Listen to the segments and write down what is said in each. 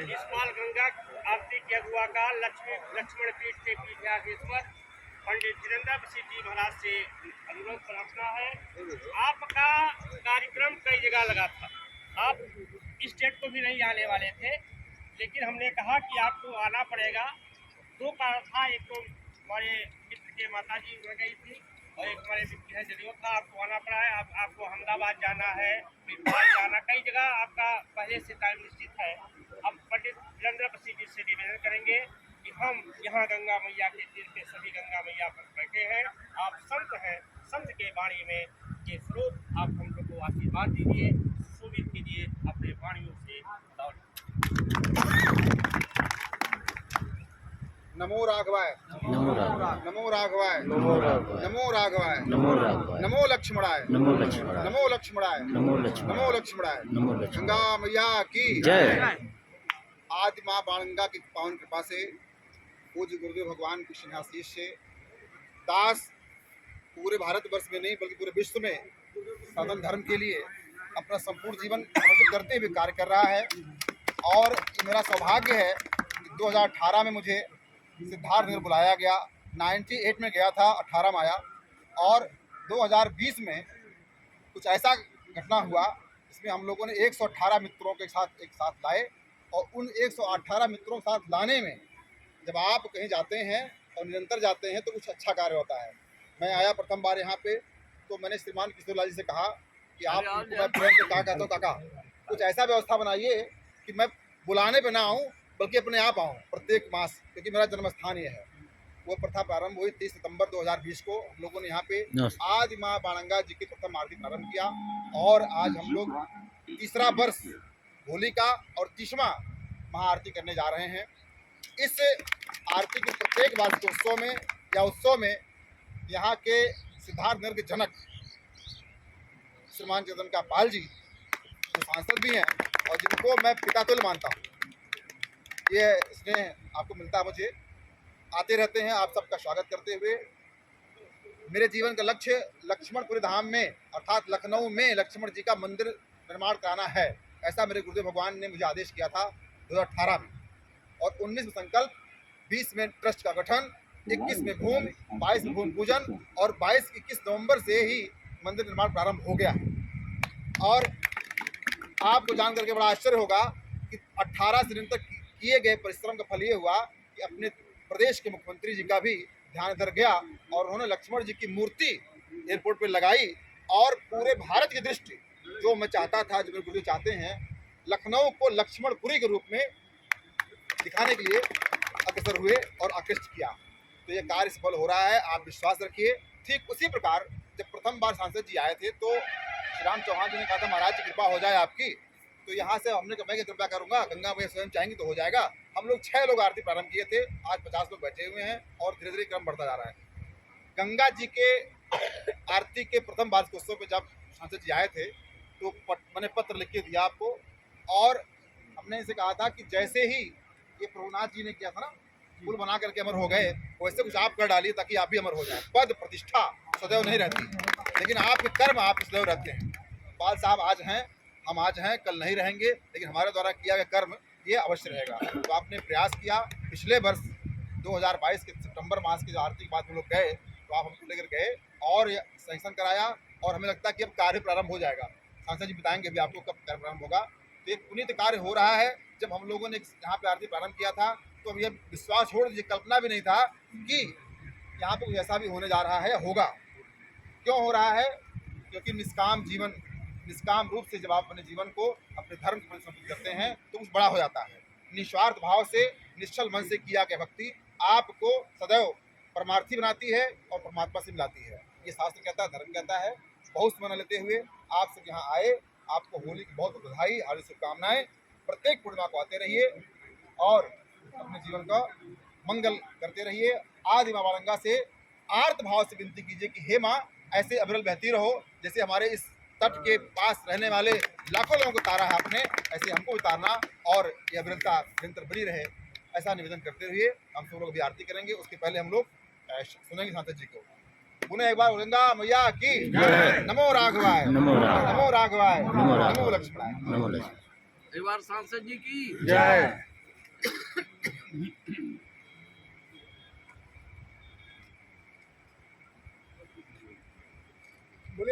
इस माल गंगा आरती के अगुआ का लक्ष्मण पीठ के पीठाधीश्वर पंडित वीरेंद्र सिंह जी महाराज से अनुरोध प्रार्थना है। आपका कार्यक्रम कई जगह लगा था, आप स्टेट को भी नहीं आने वाले थे, लेकिन हमने कहा कि आपको आना पड़ेगा। दो कारण था, एक तो हमारे मित्र के माता जी रह गई थी और एक हमारे मित्र है जरूरत था, आपको आना पड़ा है। आपको अहमदाबाद जाना है, भोपाल जाना, कई जगह आपका पहले से टाइम निश्चित है। अब पंडित वीरेंद्र सिंह जी से निवेदन करेंगे कि हम यहाँ गंगा मैया के तीर पे सभी गंगा मैया पर बैठे हैं, आप संत हैं, संत के वाणी में ये स्रोत आप हम लोग को आशीर्वाद दीजिए, सुविध कीजिए अपने वाणियों से। नमो राघवाय, नमो राघवाय, नमो राघवाय, नमो राघवाय, नमो राघवाय, नमो राघवाय, नमो लक्ष्मणाय, नमो लक्ष्मणाय, नमो लक्ष्मणाय, नमो लक्ष्मणाय, नमो लक्ष्मणाय, नमो लक्ष्मणाय। गंगा मैया की जय। आदि माँ बाणगंगा की पावन कृपा से, पूज्य गुरुदेव भगवान की सिंहासीन से दास पूरे भारतवर्ष में नहीं बल्कि पूरे विश्व में सनातन धर्म के लिए अपना संपूर्ण जीवन समर्पित करते हुए कार्य कर रहा है। और मेरा सौभाग्य है कि 2018 में मुझे सिद्धार्थ नगर बुलाया गया, 98 में गया था, 18 में आया, और 2020 में कुछ ऐसा घटना हुआ जिसमें हम लोगों ने 118 मित्रों के साथ एक साथ लाए। और उन 118 मित्रों के साथ लाने में जब आप कहीं जाते हैं और निरंतर जाते हैं तो कुछ अच्छा कार्य होता है। मैं आया प्रथम बार यहाँ पे, तो मैंने श्रीमान किशोरलाल जी से कहा कि आप मैं प्रेम से कहा कहता हूँ, काका कुछ ऐसा व्यवस्था बनाइए कि मैं बुलाने पे ना आऊँ बल्कि अपने आप आऊँ प्रत्येक मास, क्योंकि मेरा जन्म स्थान ये है। वो प्रथा प्रारंभ हुई 30 सितंबर 2020 को। हम लोगों ने यहाँ पे आदि माँ बाणगंगा जी की प्रथम आरती प्रारंभ किया और आज हम लोग तीसरा वर्ष होली का और 30वां महाआरती करने जा रहे हैं। इस आरती के प्रत्येक वार्षिकोत्सव में या उत्सव में यहाँ के सिद्धार्थ नगर के जनक श्रीमान जगदम्बिका पाल जी जो सांसद भी हैं और जिनको मैं पिता तुल्य मानता हूँ, ये स्नेह आपको मिलता है, मुझे आते रहते हैं। आप सबका स्वागत करते हुए मेरे जीवन का लक्ष्य लक्ष्मणपुरी धाम में अर्थात लखनऊ में लक्ष्मण जी का मंदिर निर्माण कराना है। ऐसा मेरे गुरुदेव भगवान ने मुझे आदेश किया था 2018 में, और 19 में संकल्प, 20 में ट्रस्ट का गठन, 21 में भूमि, 22 में भूमि पूजन और 22-21 नवंबर से ही मंदिर निर्माण प्रारंभ हो गया है। और आपको जान करके बड़ा आश्चर्य होगा कि 18 से निरंतर किए गए परिश्रम का फल ये हुआ कि अपने प्रदेश के मुख्यमंत्री जी का भी ध्यान इधर गया और उन्होंने लक्ष्मण जी की मूर्ति एयरपोर्ट पर लगाई। और पूरे भारत की दृष्टि जो मैं चाहता था, जो मेरे गुरुदेव चाहते हैं, लखनऊ को लक्ष्मणपुरी के रूप में दिखाने के लिए अग्रसर हुए और आकृष्ट किया। तो ये कार्य सफल हो रहा है, आप विश्वास रखिए। ठीक उसी प्रकार जब प्रथम बार सांसद जी आए थे तो श्री राम चौहान जी ने कहा था महाराज जी कृपा हो जाए आपकी, तो यहाँ से हमने कहा मैं कृपा करूँगा, गंगा मैया स्वयं चाहेंगी तो हो जाएगा। हम लोग 6 लोग आरती प्रारंभ किए थे, आज 50 लोग बैठे हुए हैं और धीरे धीरे क्रम बढ़ता जा रहा है। गंगा जी के आरती के प्रथम वार्षिकोत्सव पे जब सांसद जी आए थे तो मैंने पत्र लिख के दिया आपको, और हमने इनसे कहा था कि जैसे ही ये प्रभुनाथ जी ने किया था ना, पुल बना करके अमर हो गए, वैसे कुछ आप कर डालिए ताकि आप भी अमर हो जाए। पद प्रतिष्ठा सदैव नहीं रहती, लेकिन आपके कर्म आप सदैव रहते हैं। पाल साहब आज हैं, हम आज हैं, कल नहीं रहेंगे, लेकिन हमारे द्वारा किया गया कर्म ये अवश्य रहेगा। तो आपने प्रयास किया। पिछले वर्ष 2022 के सितंबर मास की जो आरती के बाद हम लोग गए तो आप हमको लेकर गए और सैंक्शन कराया, और हमें लगता है कि अब कार्य प्रारंभ हो जाएगा। सांसद जी बताएंगे भी आपको कब कार्य प्रारंभ होगा। तो एक पुनीत कार्य हो रहा है। जब हम लोगों ने यहाँ पे आरती प्रारंभ किया था तो अब ये विश्वास छोड़ दीजिए, कल्पना भी नहीं था कि यहाँ पे ऐसा भी होने जा रहा है, होगा। क्यों हो रहा है? क्योंकि निष्काम रूप से जब आप अपने जीवन को अपने धर्म को समर्पित करते हैं तो कुछ बड़ा हो जाता है। निस्वार्थ भाव से, निश्चल मन से किया गया भक्ति आपको सदैव परमार्थी बनाती है और परमात्मा से मिलाती है। ये शास्त्र कहता है, धर्म कहता है। बहुत समय लेते हुए आप सब यहाँ आए, आपको होली की बहुत बधाई, हार्दिक शुभकामनाएं। प्रत्येक पूर्णिमा को आते रहिए और अपने जीवन का मंगल करते रहिए। आदि माँ बाणगंगा से आर्त भाव से विनती कीजिए कि हे माँ, ऐसे अविरल बहती रहो, जैसे हमारे इस तट के पास रहने वाले लाखों लोगों को तारा है आपने, ऐसे हमको उतारना और ये अविरलता निरंतर बनी रहे, ऐसा निवेदन करते हुए हम सब लोग भी आरती करेंगे। उसके पहले हम लोग सुनेंगे सांसद जी को। पुनः एक बार गंगा मैया की नमो राघवाय, नमो राघवाय, नमो राघवाय, नमो नमो लक्ष्मणाय, नमो लक्ष्मणाय। एक बार सांसद जी की जय। बोले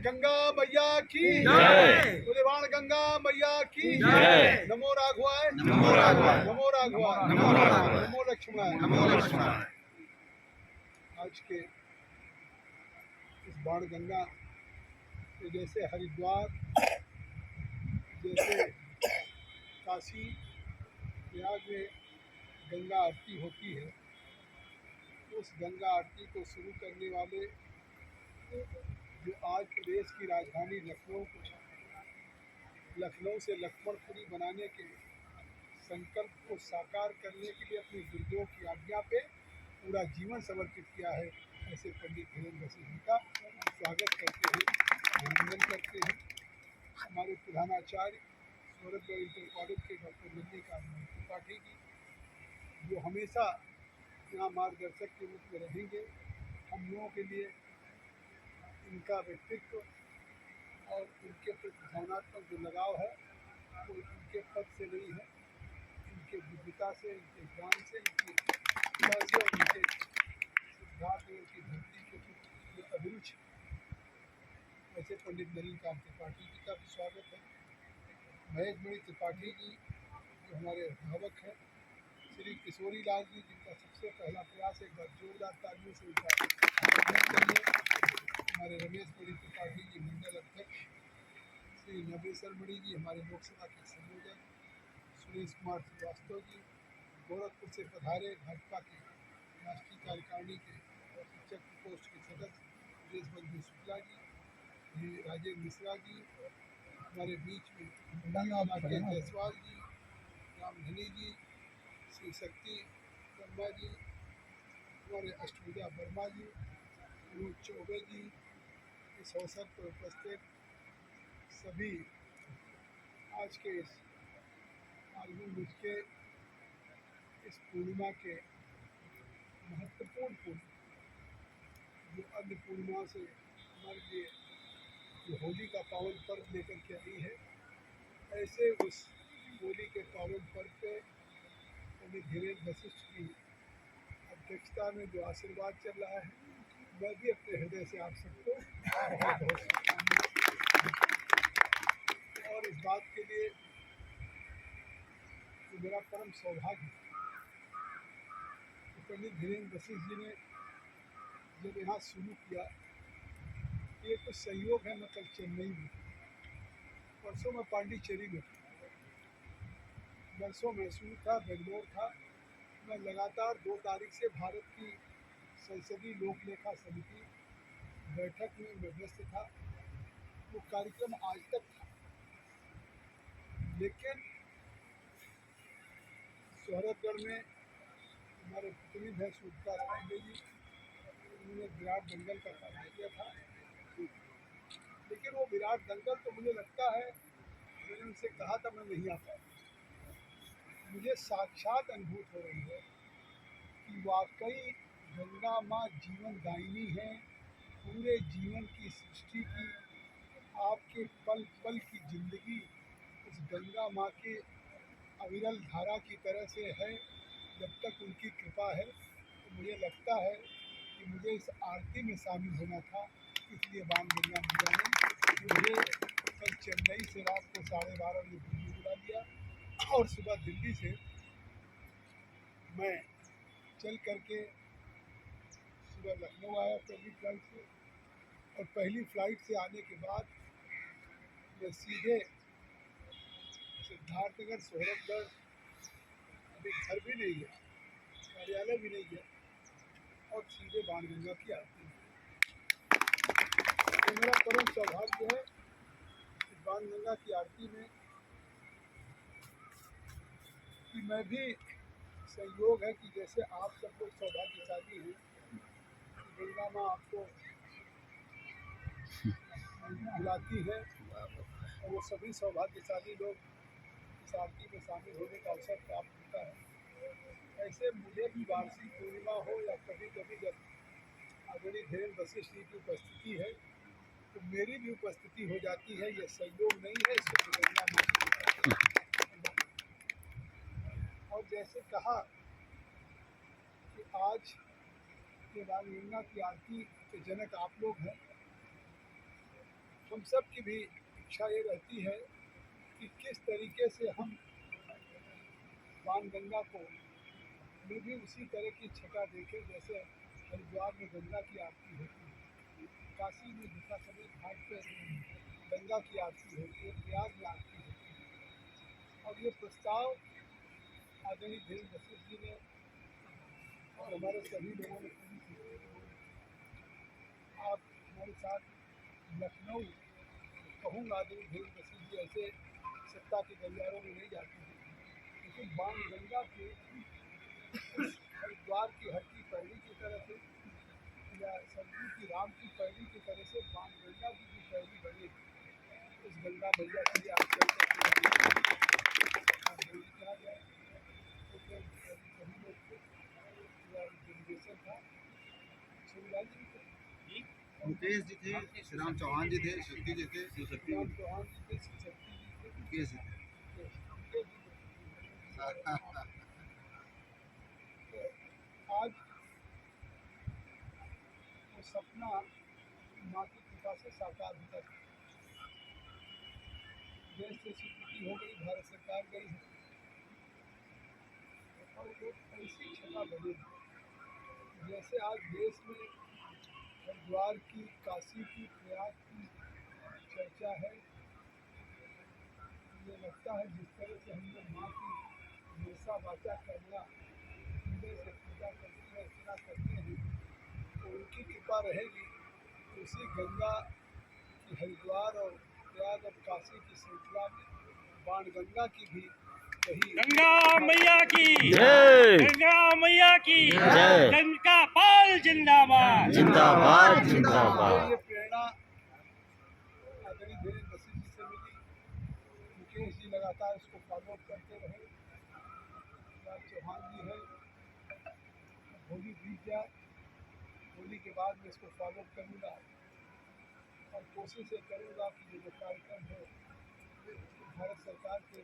गंगा मैया की जय। बोले बाण गंगा मैया की जय। नमो राघवाय नमो राघवाय। नमो राघवाय नमो राघवाय। नमो लक्ष्मणाय नमो लक्ष्मणाय। आज के इस बाण गंगा के जैसे हरिद्वार, जैसे काशी प्रयाग में गंगा आरती होती है, उस गंगा आरती को शुरू करने वाले जो आज प्रदेश की राजधानी लखनऊ से लक्ष्मणपुरी बनाने के संकल्प को साकार करने के लिए अपने गुरुदेव की आज्ञा पे पूरा जीवन समर्पित किया है, ऐसे पंडित धीरेन्द्र वशिष्ठ जी का स्वागत करते हैं, अभिनंदन करते हैं। हमारे प्रधानाचार्य सूरतगढ़ इंटर कॉलेज के डॉक्टर मल्लिकार्जुन त्रिपाठी जी, जो हमेशा यहाँ मार्गदर्शक के रूप में रहेंगे। हम लोगों के लिए इनका व्यक्तित्व और उनके प्रति भावनात्मक जो लगाव है वो इनके पद से नहीं है, इनके बुद्धिता से, इनके ज्ञान से, इनकी प्रतिभा से और इनके सिद्धार्थनगर की धरती के प्रति जो अभिरुचि। ऐसे पंडित मल्लिकार्जुन त्रिपाठी जी का भी स्वागत है। महेश मणि त्रिपाठी जी जो हमारे अभिभावक हैं, श्री किशोरी लाल जी जिनका सबसे पहला प्रयास, एक बार जोरदार तालियों से उनका अभिनंदन करिए। हमारे रमेश मणि त्रिपाठी जी मंडल अध्यक्ष, श्री नवेश्वर मणि जी हमारे लोकसभा के संयोजक, सुरेश कुमार श्रीवास्तव जी गोरखपुर से पधारे, भाजपा के राष्ट्रीय कार्यकारिणी के शिक्षक प्रकोष्ठ के सदस्य देशबंधु शुक्ला जी, राजेंद्र मिश्रा जी हमारे बीच में, के जायसवाल जी, रामधनी जी, श्री शक्ति वर्मा जी, हमारे अष्टभुजा वर्मा जी, मनोज चौबे जी, इस अवसर पर उपस्थित सभी आज के इस फाल्गुन मास के इस पूर्णिमा के महत्वपूर्ण पूर्णिमा, जो अन्य पूर्णिमा से हमारे लिए जो होली का पावन पर्व लेकर के आई है, ऐसे उस होली के पावन पर्व पे पंडित धीरेन्द्र वशिष्ठ की अध्यक्षता में जो आशीर्वाद चल रहा है, मैं भी अपने हृदय से आप सबको बहुत बहुत शुभकामनाएं। और इस बात के लिए जो मेरा परम सौभाग्य है कि पंडित धीरेन्द्र वशिष्ठ जी ने जब यहाँ शुरू किया, ये कुछ संयोग है, मैं कल चेन्नई में, परसों में पांडिचेरी में, परसों मैसूर था, बेंगलोर था। मैं लगातार 2 तारीख से भारत की संसदीय लोक लेखा समिति बैठक में मैं व्यस्त था, वो कार्यक्रम आज तक था। लेकिन शोहरतगढ़ में हमारे प्रतिनिधि हैं सूर्यप्रकाश पांडे जी, उन्होंने विराट दंगल का कार्य किया था, लेकिन वो विराट दंगल तो मुझे लगता है, मैंने उनसे कहा था मैं नहीं आ पाया। मुझे साक्षात अनुभूत हो रही है कि वाकई गंगा माँ जीवन दायिनी है, पूरे जीवन की सृष्टि की, आपके पल पल की जिंदगी उस गंगा माँ के अविरल धारा की तरह से है। जब तक उनकी कृपा है, तो मुझे लगता है कि मुझे इस आरती में शामिल होना था, इसलिए बाण गंगा मैया ने मुझे कल चेन्नई से रात को 12:30 बजे दिल्ली बुला लिया और सुबह दिल्ली से मैं चल करके सुबह लखनऊ आया पहली फ्लाइट से, और पहली फ्लाइट से आने के बाद मैं सीधे सिद्धार्थनगर शोहरतगढ़, अभी घर भी नहीं है, कार्यालय भी नहीं है, और सीधे बाण गंगा की आरती है। तो मेरा परम सौभाग्य है इस बाण गंगा की आरती में कि मैं भी, संयोग है कि जैसे आप सब लोग सौभाग्यशाली हैं, गंगा माँ आपको बुलाती है और वो सभी सौभाग्यशाली लोग इस आरती में शामिल होने का अवसर प्राप्त होता है। ऐसे मुझे भी वार्षिक पूर्णिमा हो या कभी कभी जब आदरणीय धीरेन्द्र वशिष्ठ जी की उपस्थिति है, तो मेरी भी उपस्थिति हो जाती है। यह संयोग नहीं है, इसको गंगा माँ। और जैसे कहा कि आज के रामलीला की आरती के जनक आप लोग हैं। हम सब की भी इच्छा ये रहती है कि किस तरीके से हम बाणगंगा को में भी उसी तरह की छटा देखें जैसे हरिद्वार में गंगा की आरती होती है, काशी में जटाशंकर घाट पर गंगा की आरती होती है, प्रयाग में आरती होती है। और ये प्रस्ताव आदरणीय धीरेन्द्र वशिष्ठ जी ने और हमारे सभी लोगों ने पूरी की। आप हमारे साथ लखनऊ कहूँगा आदरणीय धीरेन्द्र वशिष्ठ जी ऐसे सत्ता के गलियारों में नहीं जाते हैं, लेकिन बाणगंगा के हरिद्वार की हर की पैड़ी की तरह से या सरयू की राम की पैड़ी की तरह से बाणगंगा की भी पैड़ी बने। उस गंगा मैया के लिए आप चल सकते कहा जाए तो फिर सभी लोग थे या डेलीगेशन था शिवराज जी थे, मुकेश जी थे, श्री राम चौहान जी थे, शक्ति जी थे, शिवशक्ति राम चौहान जी थे, शिवशक्ति जी थे, मुकेश जी थे। उनके भी तो आज वो सपना माँ की कृपा से साकार होता है। देश से स्वीकृति हो गई, भारत सरकार गई है और एक ऐसी छटा बनी जैसे आज देश में हरिद्वार की, काशी की, प्रयाग की चर्चा है। मुझे लगता है जिस तरह से हम लोग माँ की हमेशा वाचा करना, हृदय से पूजा करते हैं, अर्चना करते हैं, तो उनकी कृपा रहेगी। उसी गंगा की हरिद्वार और प्रयाग और काशी की श्रृंखला में बाणगंगा की भी कही गंगा मैया की जय। गंगा मैया की जय। गंगा पाल जिंदाबाद जिंदाबाद जिंदाबाद। ये प्रेरणा आदरणीय धीरेन्द्र वशिष्ठ जी से मिली। मुकेश जी लगातार इसको फॉलो करते रहे, राज चौहान जी है, होली बीत जाए, होली के बाद मैं इसको फॉलो करूँगा और कोशिश ये करूँगा कि ये जो कार्यक्रम है भारत सरकार के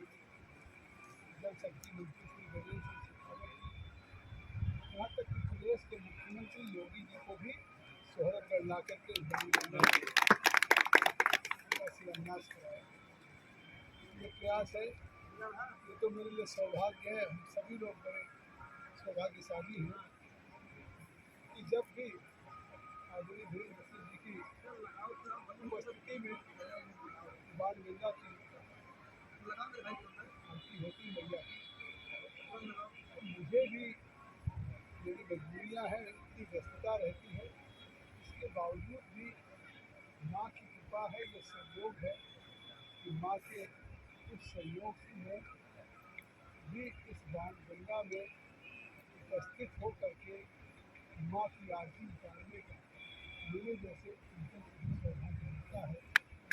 जल शक्ति मंत्री श्री गणेश जी शेखावत जी, यहाँ तक कि प्रदेश के मुख्यमंत्री योगी जी को भी सोहरत ला करके बाणगंगा का शिलान्यास कराया। ये प्रयास है, ये तो मेरे लिए सौभाग्य है, हम सभी लोग बड़े सौभाग्यशाली हैं कि जब भी आदरणीय धीरेन्द्र वशिष्ठ जी की उपस्थिति में बाणगंगा की आरती होती मैया, मुझे भी मेरी मजबूरियाँ हैं, इतनी व्यस्तता रहती है, इसके बावजूद भी माँ की कृपा है, ये सहयोग है कि माँ के उस सहयोग में भी इस बाणगंगा में उपस्थित हो करके माँ की आरती उतारने का मेरे जैसे उनके सौभाग्य मिलता है।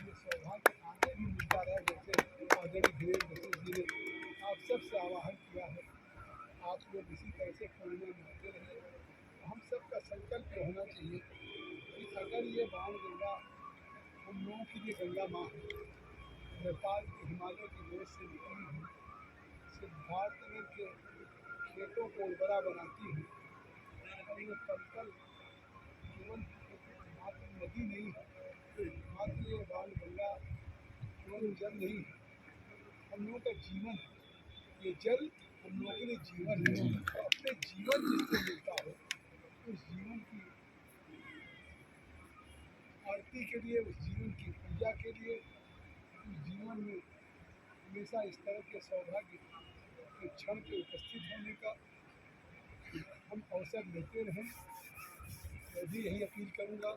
ये सौभाग्य आगे भी मिलता रहे, जैसे आदरणीय धीरेन्द्र वशिष्ठ जी ने आप सबसे आह्वान किया है, आप लोग इसी तरह से प्रेरणा मिलते रहिए। हम सबका संकल्प होना चाहिए कि अगर ये बाणगंगा हम लोगों के लिए गंगा माँ है, नेपाल के हिमालय की गोद से निकली हुई, सिद्धार्थनगर के खेतों को उर्वरा बनाती है और ये पलकल केवल मात्र नदी नहीं है, मात्र ये बाणगंगा केवल जल नहीं है, हम लोगों का जीवन है। ये जल हम लोगों के लिए जीवन है, और अपने जीवन जिसको मिलता है उस जीवन की आरती के लिए, उस जीवन की पूजा के लिए, उस जीवन में हमेशा इस तरह के सौभाग्य के क्षण पे उपस्थित होने का हम अवसर लेते रहें। मैं भी यही अपील करूँगा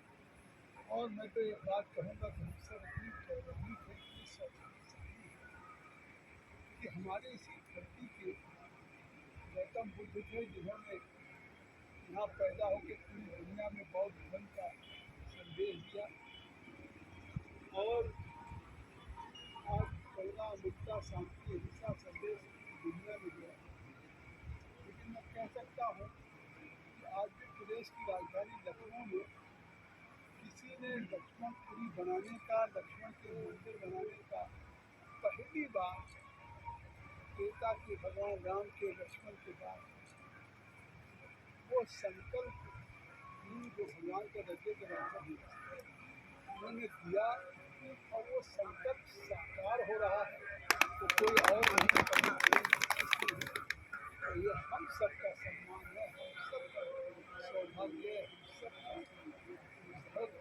और मैं तो एक बात कहूँगा कि हम सब अपनी पौराणिक है कि सौभाग्यशाली है कि हमारे इसी धरती के गौतम बुद्ध थे, जिन्होंने यहाँ पैदा होकर पूरी दुनिया में बौद्ध धर्म का संदेश दिया और आज करुणा, मुक्ता, शांति, अहिंसा संदेश दुनिया में दिया। लेकिन मैं कह सकता हूँ कि आज भी प्रदेश की राजधानी लखनऊ में किसी ने लक्ष्मणपुरी बनाने का, लक्ष्मण के मंदिर बनाने का पहली बार त्रेता के भगवान राम के लक्ष्मण के बाद वो संकल्प जो भगवान के रखे के रास्ता उन्होंने दिया और वो संकल्प साकार हो रहा है तो कोई और नहीं करना चाहिए। तो ये हम सबका सम्मान है, हम सबका सौभाग्य है, हम सबका बहुत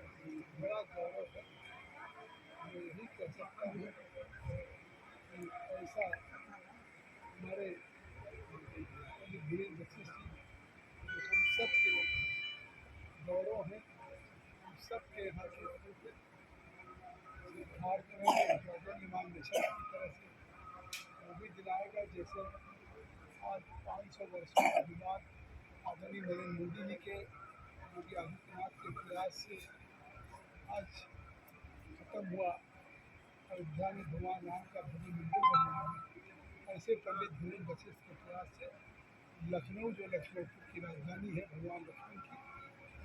बड़ा गौरव है। मैं यही कह सकता हूँ कि ऐसा हमारे वीरेंद्र बख्शी जी हम सबके गौरव हैं, हम सबके यहाँ के निर्माण मिशन की तरह से वो भी दिलाएगा। जैसे आज 500 वर्षों के बाद आदरणीय नरेंद्र मोदी जी के योगी आदित्यनाथ के प्रयास से आज खत्म हुआ अयोध्या में भगवान राम का भव्य मंदिर बनना है। ऐसे पंडित वीरेंद्र वशिष्ठ के प्रयास से लखनऊ जो लक्ष्मणपुर की राजधानी है भगवान लक्ष्मण की,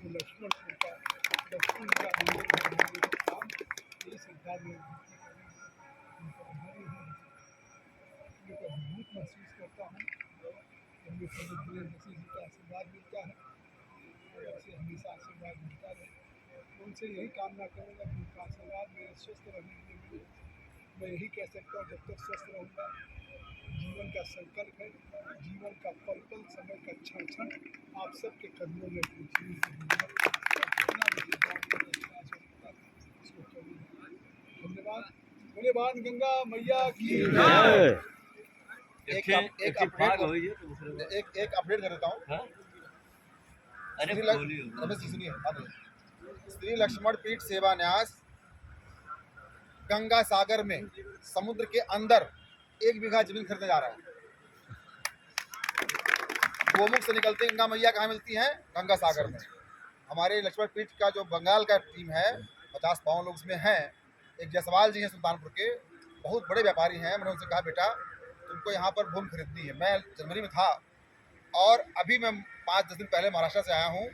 वो लक्ष्मणपुर का लक्ष्मण का मंदिर बनाने का काम ये सरकार ने अद्भुत महसूस करता हूँ। हमें पंडित वीरेंद्र वशिष्ठ जी का आशीर्वाद मिलता है और ऐसे हमेशा आशीर्वाद मिलता रहे। उनसे यही कामना करूँगा कि उनका आशीर्वाद मेरे स्वस्थ रहने के लिए मिले। मैं यही कह सकता हूँ जब तक स्वस्थ रहूँगा, जीवन का संकल्प है, जीवन का पल पल समय का क्षण क्षण आप सबके कदमों में पूछने के धन्यवाद। धन्यवाद। गंगा मैया की जय। एक अपडेट कर देता हूँ। श्री लक्ष्मण पीठ सेवा न्यास गंगा सागर में समुद्र के अंदर 1 बीघा जमीन खरीदने जा रहा है। गोमुख से निकलते गंगा मैया कहाँ मिलती हैं? गंगा सागर में। हमारे लक्ष्मण पीठ का जो बंगाल का टीम है 50-52 लोग उसमें हैं। एक जसवाल जी हैं सुल्तानपुर के, बहुत बड़े व्यापारी हैं। मैंने उनसे कहा बेटा तुमको यहाँ पर भूमि खरीदनी है। मैं जनवरी में था और अभी मैं 5-10 दिन पहले महाराष्ट्र से आया हूँ।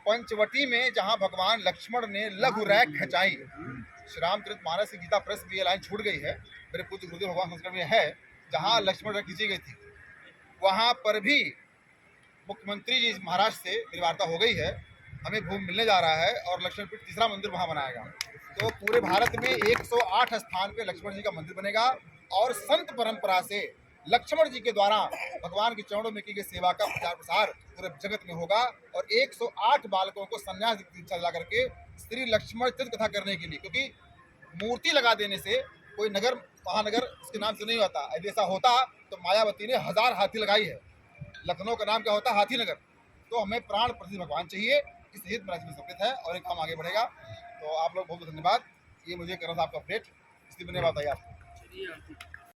पंचवटी में जहाँ भगवान लक्ष्मण ने लघु रैक खिंचाई, श्री रामचरितमानस की गीता प्रेस में ये लाइन छूट गई है, मेरे पूज्य गुरुदेव भगवान संस्कृत में है, जहाँ लक्ष्मण रैक खींची गई थी वहाँ पर भी मुख्यमंत्री जी महाराष्ट्र से मेरी वार्ता हो गई है। हमें भूमि मिलने जा रहा है और लक्ष्मण पीठ तीसरा मंदिर वहाँ बनाएगा। तो पूरे भारत में 108 स्थान पे लक्ष्मण जी का मंदिर बनेगा और संत परंपरा से लक्ष्मण जी के द्वारा भगवान के चरणों में की गई सेवा का प्रचार प्रसार पूरे जगत में होगा। और 108 बालकों को संन्यास दीक्षा दिला करके श्री लक्ष्मण तीर्थ कथा करने के लिए, क्योंकि मूर्ति लगा देने से कोई नगर महानगर उसके नाम से नहीं होता। यदि ऐसा होता तो मायावती ने 1000 हाथी लगाई है। लखनऊ का नाम क्या होता? हाथी नगर। तो हमें प्राण प्रति भगवान चाहिए, इस हित में समर्पित है और एक काम आगे बढ़ेगा। तो आप लोग बहुत बहुत धन्यवाद। ये मुझे करना था आपका अपडेट, इसलिए मैंने बताया आपको।